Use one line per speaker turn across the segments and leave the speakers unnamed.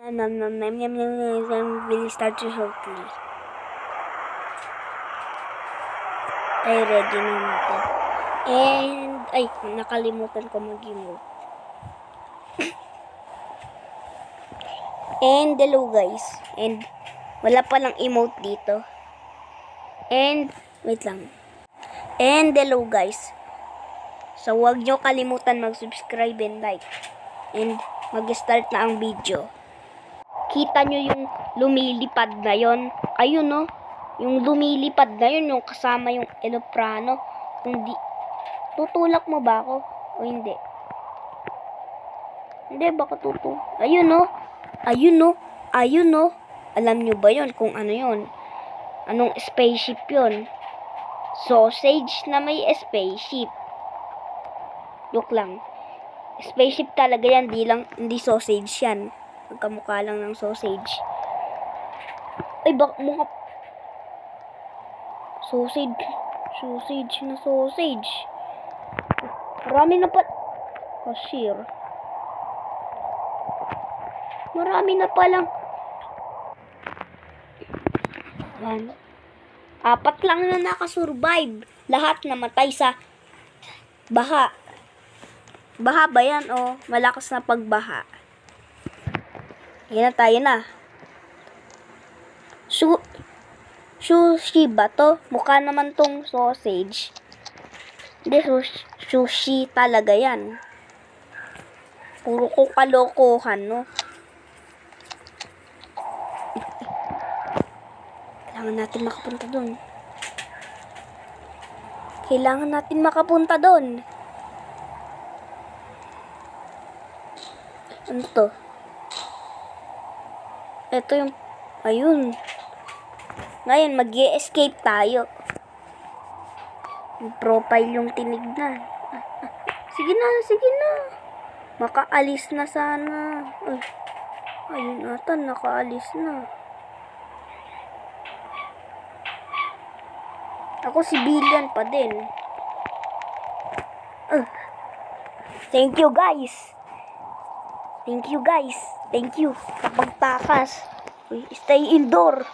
Will start to shortly. Ay, ready na natin. And, ay, nakalimutan ko mag-emote. And, hello guys. And, wala palang emote dito. And, wait lang. And, hello guys. So, huwag nyo kalimutan mag-subscribe and like. And, mag-start na ang video. Kita nyo yung lumilipad na yon. Ayun no. Yung lumilipad na yun, yung kasama yung eloprano. Kung di, tutulak mo ba ako? O hindi? Hindi, baka ayun no. Ayun no. Ayun no. Alam nyo ba yun kung ano yun? Anong spaceship yun? Sausage na may spaceship. Joke lang. Spaceship talaga yan, hindi sausage yan. Magkamukha lang ng sausage. Ay, baka mukha sausage na sausage. Marami na pa cashier. Marami na palang 4 lang na nakasurvive. Lahat namatay sa baha. Baha ba yan o malakas na pagbaha? Yan na, tayo na. Sushi ba to? Mukha naman tong sausage. Hindi, sushi talaga yan. Puro ko kalokohan, no? Kailangan natin makapunta dun. Kailangan natin makapunta dun. Ano to? Ito yung, ayun. Ngayon, mag-i-escape tayo. Yung profile yung tinignan. Sige na, sige na. Makaalis na sana. Ay, ayun ata, nakaalis na. Ako civilian pa din. Thank you guys. Thank you guys. Thank you. Kapag takas. Stay indoor.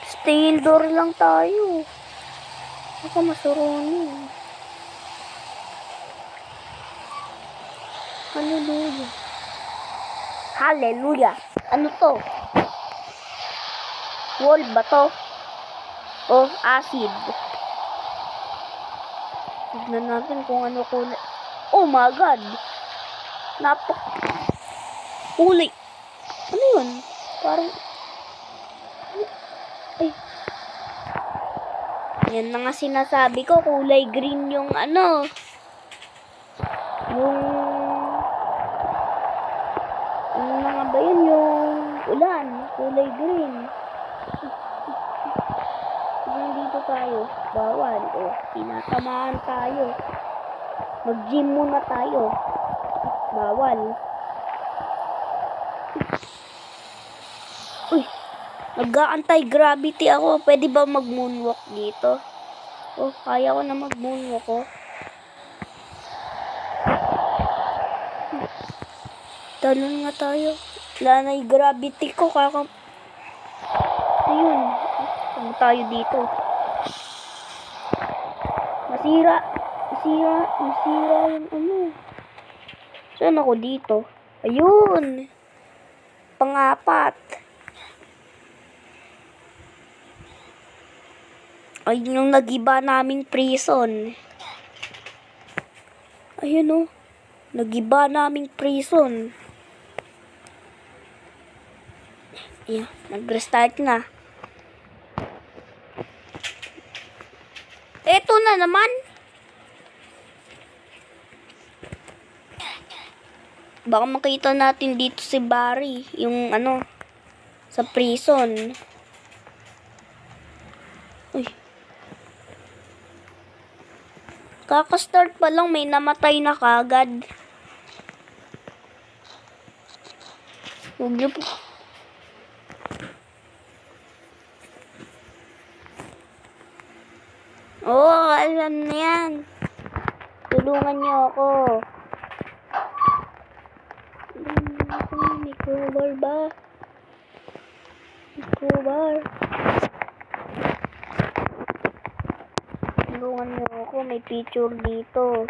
Stay indoor lang tayo. Baka masuroni. Hallelujah. Hallelujah. Ano to? Wall ba to? O acid? Tignan natin kung ano kulay. Oh my God! Kulay. Ano yun? Parang... Ay. Yan na nga sinasabi ko. Kulay green yung ano. Yung... Ano na nga ba yun? Yung ulan. Kulay green. Dito tayo. Bawal. O, tinatamaan tayo. Mag-gym muna tayo. Bawal. Uy, nag-anti-gravity ako. Pwede ba mag-moonwalk dito? Oh, kaya ko na mag-moonwalk ko. Talon nga tayo. Wala na yung gravity ko. Ayun. Ano tayo dito? Masira yung ano. Saan ako dito? Ayun. Pang-4. Ayun yung nag-iba naming prison. Ayun o. Nag-iba naming prison. Ayan. Nag-restart na. Eto na naman. Baka makita natin dito si Barry. Yung ano. Sa prison. Uy. Kaka-start pa lang may namatay na kagad. Huwag niyo po. Oh, alam na yan. Tulungan niyo ako. May crowbar ba? May crowbar. Tulungan niyo ako. May picture dito.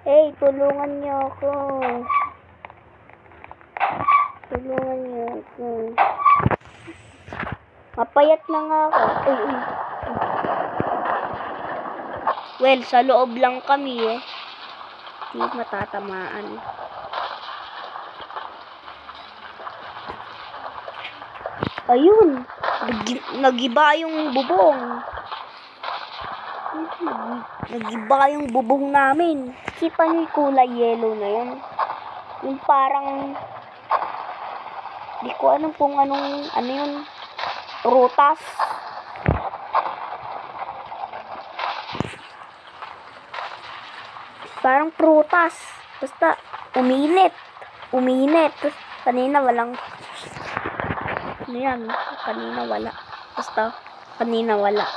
Hey, tulungan niyo ako. Tulungan niyo ako. Mapayat na nga ako. Uy, uy. Well, sa loob lang kami eh. Hindi matatamaan. Ayun. Nagiba yung bubong. Nagiba yung bubong namin. Kita niyo yung kulay yellow na yun. Yung parang di ko alam kung ano yun. Prutas. Parang prutas. Basta uminit. Tapos kanina walang ano yan? Kanina wala. Basta kanina wala.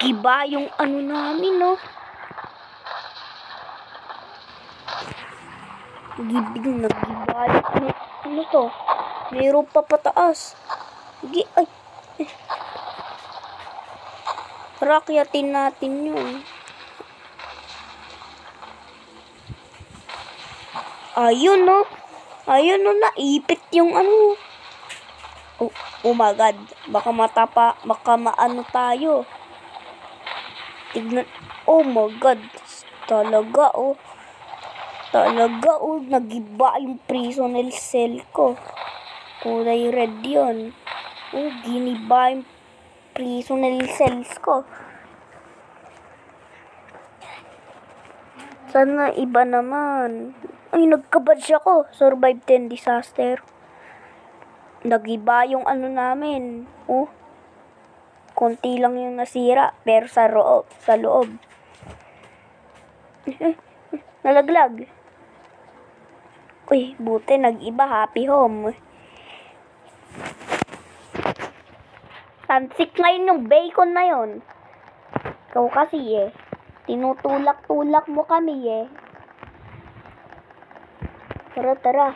Giba yung ano namin, no? Nagiba yung ano to? Mayroon pa pataas. Sige, ay. Rakyatin natin yun. Ayun, no? Ayun, no? Naipit yung ano. Oh my God. Baka maano tayo. Tignan. Oh my God. Talaga, oh. Nagiba yung personal cell ko. Kulay red yun. Oh, giniba yung personal cells ko. Sana iba naman. Ay, nagkabadge ako. Survive 10 disaster. Nagiba yung ano namin. Oh. Konti lang yung nasira. Pero sa loob. Nalaglag. Uy, buti nag-iba. Happy home. Tansik ngayon yung bacon na yon. Ikaw kasi eh. Tinutulak-tulak mo kami eh. Tara.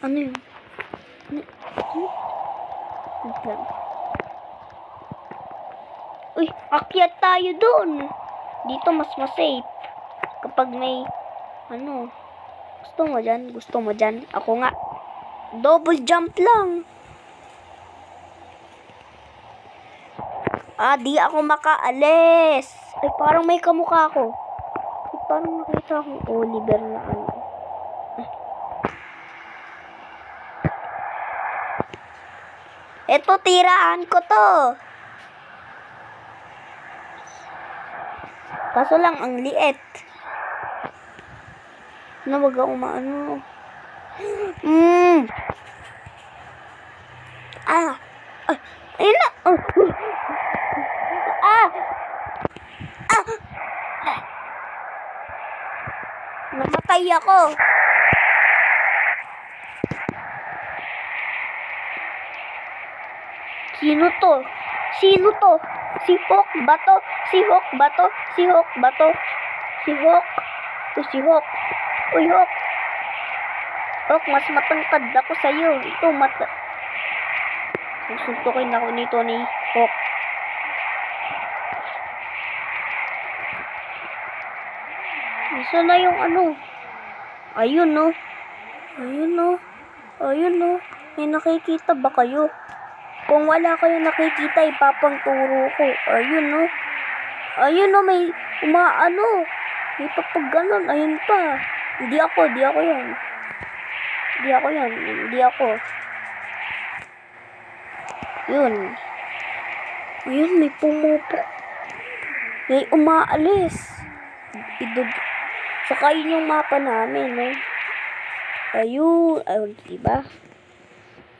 Ano yun? Uy, akyat tayo doon. Dito mas safe. Kapag may, ano, gusto mo dyan. Ako nga, double jump lang. Di ako makaalis. Ay, parang may kamukha ko. Ay, parang nakita akong Oliver na ano. Eto, tirahan ko to. Kaso lang, ang liit. Wag ako maano. Ayun na. Namatay ako. Sino to? Si Hawk ba to? Si Hawk. Uy, Hawk. Hawk, mas matangkad ako sa'yo. Ito, susuntukin ako nito ni Hawk. Isa na yung ano? Ayun, no? May nakikita ba kayo? Kung wala kayo nakikita, ipapangturo ko. Ayun, no? May umaano. May pag ganon. Ayun pa. Hindi ako yan. Yun. Ayun, may pumupo. May umaalis. Saka yun yung mapa namin, no? Ayun, diba?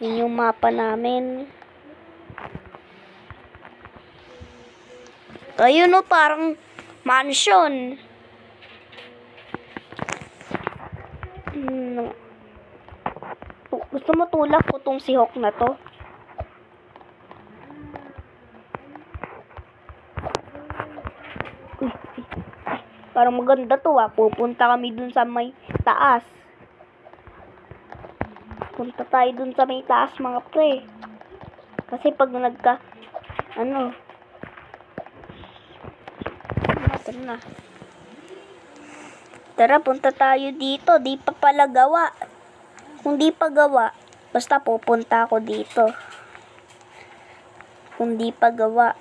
Yun yung mapa namin. Ayun, no? Parang mansion. Gusto mo tulak ko tong si Hawk na to? Uy, uy. Parang maganda to Pupunta kami dun sa may taas. Punta tayo dun sa may taas mga pre. Kasi pag tara na. Tara, punta tayo dito. Di pa pala gawa. Kung di pa gawa, basta pupunta ako dito. Kung di pa gawa.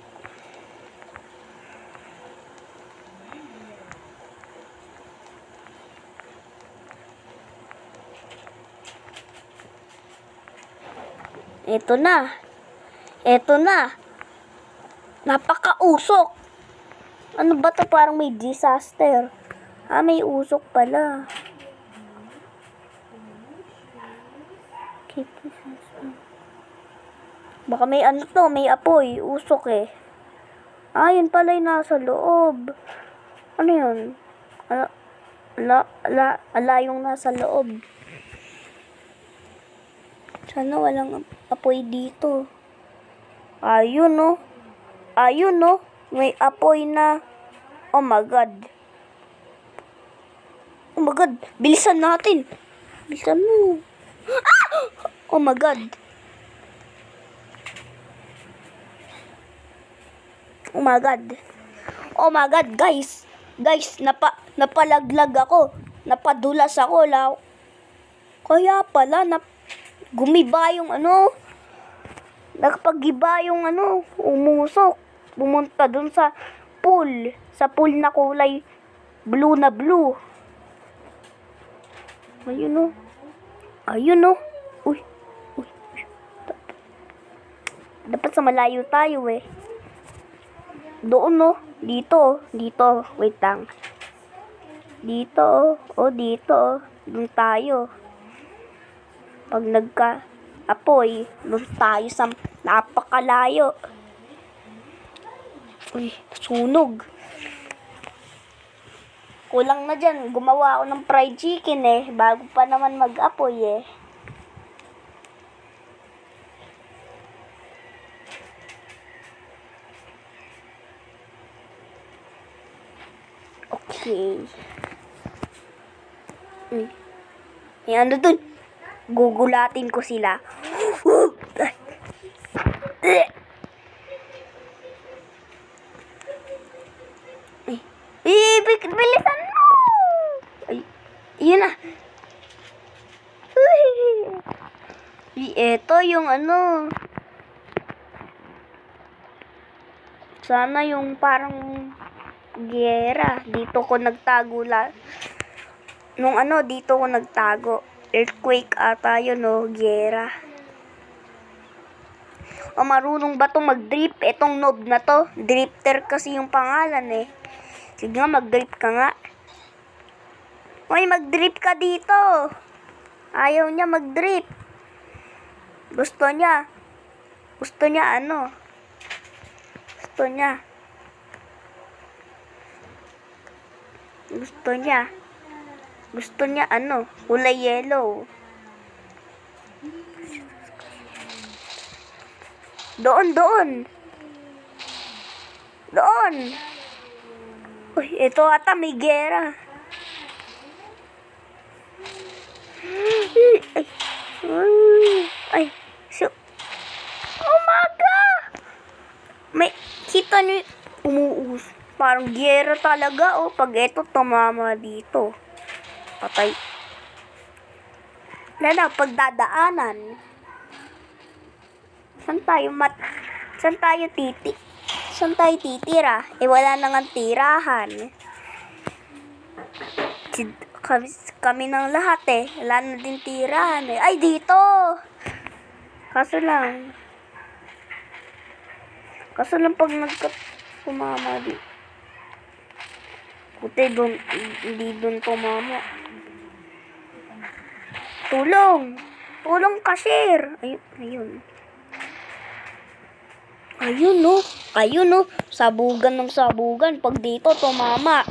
Ito na. Ito na. Napaka-usok. Ano ba to? Parang may disaster. May usok pala. Baka may may apoy. Usok eh. Yun pala yung nasa loob. Ano yun? Yung nasa loob. Sana walang apoy dito. Ayun no. May apoy na. Oh my God. Oh my God. Bilisan natin. Bilisan mo. Oh my God. Oh my God. Oh my God, guys. Guys, napalaglag ako. Napadulas ako. Kaya pala, gumiba yung nagpagiba yung umusok. Pumunta dun sa pool. Sa pool na kulay blue na blue. Ayun o. Uy. Dapat sa malayo tayo eh. Doon no. Dito. Wait lang. Dito. Dito. Doon tayo. Pag nagka-apoy, doon tayo sa napakalayo. Uy, sunog. Kulang na dyan. Gumawa ako ng fried chicken eh. Bago pa naman mag-apoy eh. Okay. Ano dun? Gugulatin ko sila. Bilisan mo! Yun na. Ito yung sana yung parang giyera. Dito ko nagtago dito ko nagtago. Earthquake ata yun giyera. Marunong ba itong mag-drip? Itong noob na to. Drifter kasi yung pangalan eh. Sige nga, mag-drip ka nga. Uy, mag-drip ka dito. Ayaw niya mag-drip. Gusto niya kulay yellow. Doon. Uy, ito ata may gera. Umaga! May kita ni umuus. Parang gera talaga pag ito tumama dito. Patay. Pagdadaanan. Saan tayo titira? Wala na nga tirahan. Kami ng lahat wala na din tirahan Ay, dito! Kaso lang pag sumama di. Hindi doon tumama. Tulong, cashier. Ayun no. Sabugan. Pag dito tumama.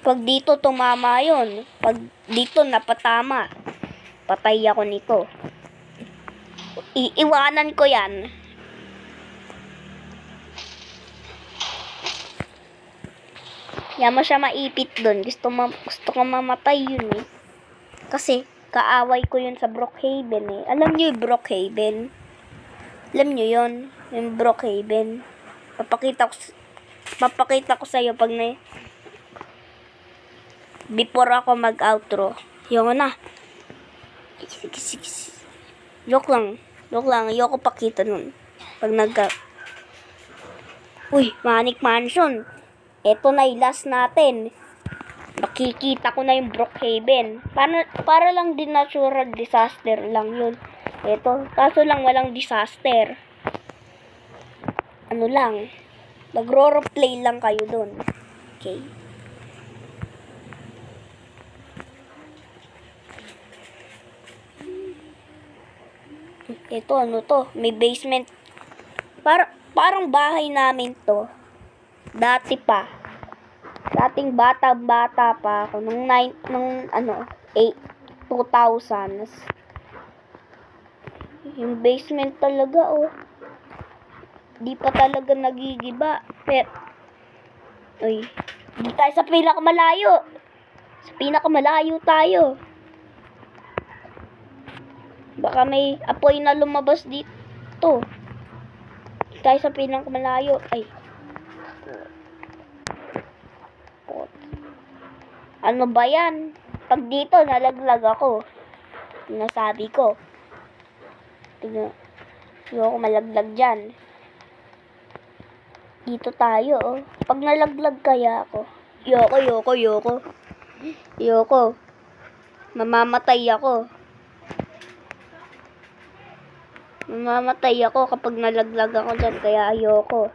Pag dito tumama yun. Pag dito napatama. Patay ako nito. Iiwanan ko yan. Yan mo siya maipit doon. Gusto ko mamatay yun eh. Kasi, kaaway ko yun sa Brookhaven eh. Alam niyo yung Brookhaven? Alam niyo yun? Yung Brookhaven. Papakita ko sa iyo pag before ako mag-outro. Yung na. Sige. Joke lang. Ayoko pakita nun. Pag Uy, Manic Mansion. Ito na yung last natin. Makikita ko na yung Brookhaven. Para lang din natural disaster lang yun. Ito, kaso lang walang disaster. Ano lang, nagro-roleplay lang kayo dun. Okay. Ito, ano to? May basement. Parang bahay namin to. Dati pa. Dating bata pa ako. Nung 2000s. Yung basement talaga, oh. Di pa talaga nagigiba. Pero, uy, di tayo sa pinakamalayo. Sa pinakamalayo tayo. Baka may apoy na lumabas dito. Di tayo sa pinakamalayo. Ay. Ano ba yan? Pag dito, nalaglag ako. Nasabi ko. Tignan. Ayoko malaglag dyan. Dito tayo, oh. Pag nalaglag kaya ako. Ayoko. Mamamatay ako. Kapag nalaglag ako dyan. Kaya ayoko.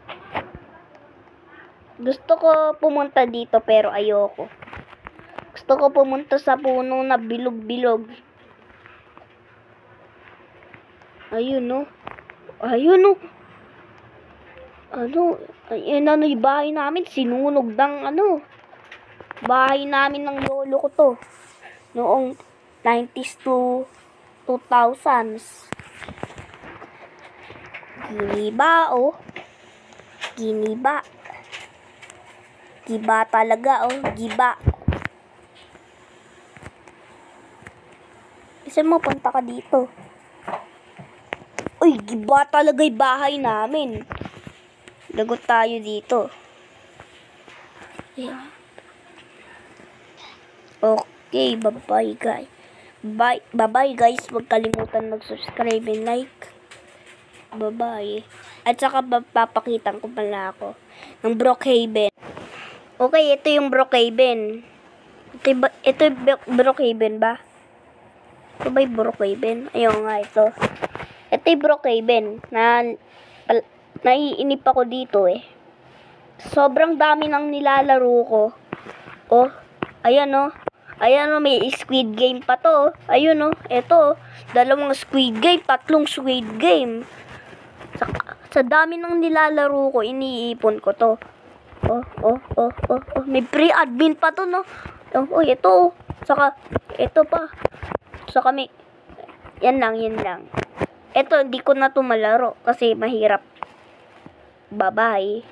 Gusto ko pumunta dito pero ayoko. Gusto ko pumunta sa puno na bilog-bilog. Ayun, no? Ayun, yung bahay namin. Sinunog ng, bahay namin ng lolo ko to. Noong 90s to 2000s. Giniba, oh. Giniba. Giba talaga, oh. Giba. Kasi mapunta ka dito. Uy, giba talaga yung bahay namin. Lagot tayo dito. Yeah. Okay, bye-bye guys. Bye-bye guys. Huwag kalimutan mag-subscribe and like. Bye-bye. At saka papakitan ko pala ako ng Brookhaven. Okay, ito yung Brookhaven. Ito yung Brookhaven ba? Ito ba yung Brookhaven? Ayun nga, ito. Ito yung Brookhaven. Naiinip ako dito eh. Sobrang dami nang nilalaro ko. Oh, ayan oh. Ayan oh, may Squid Game pa to. Ayun oh, eto. 2 Squid Game, 3 Squid Game. Sa dami nang nilalaro ko, iniipon ko to. Oh. May pre-admin pa to, no? Oh, ito. Saka, ito pa. Saka may, yan lang. Ito, hindi ko na to malaro kasi mahirap. Bye-bye.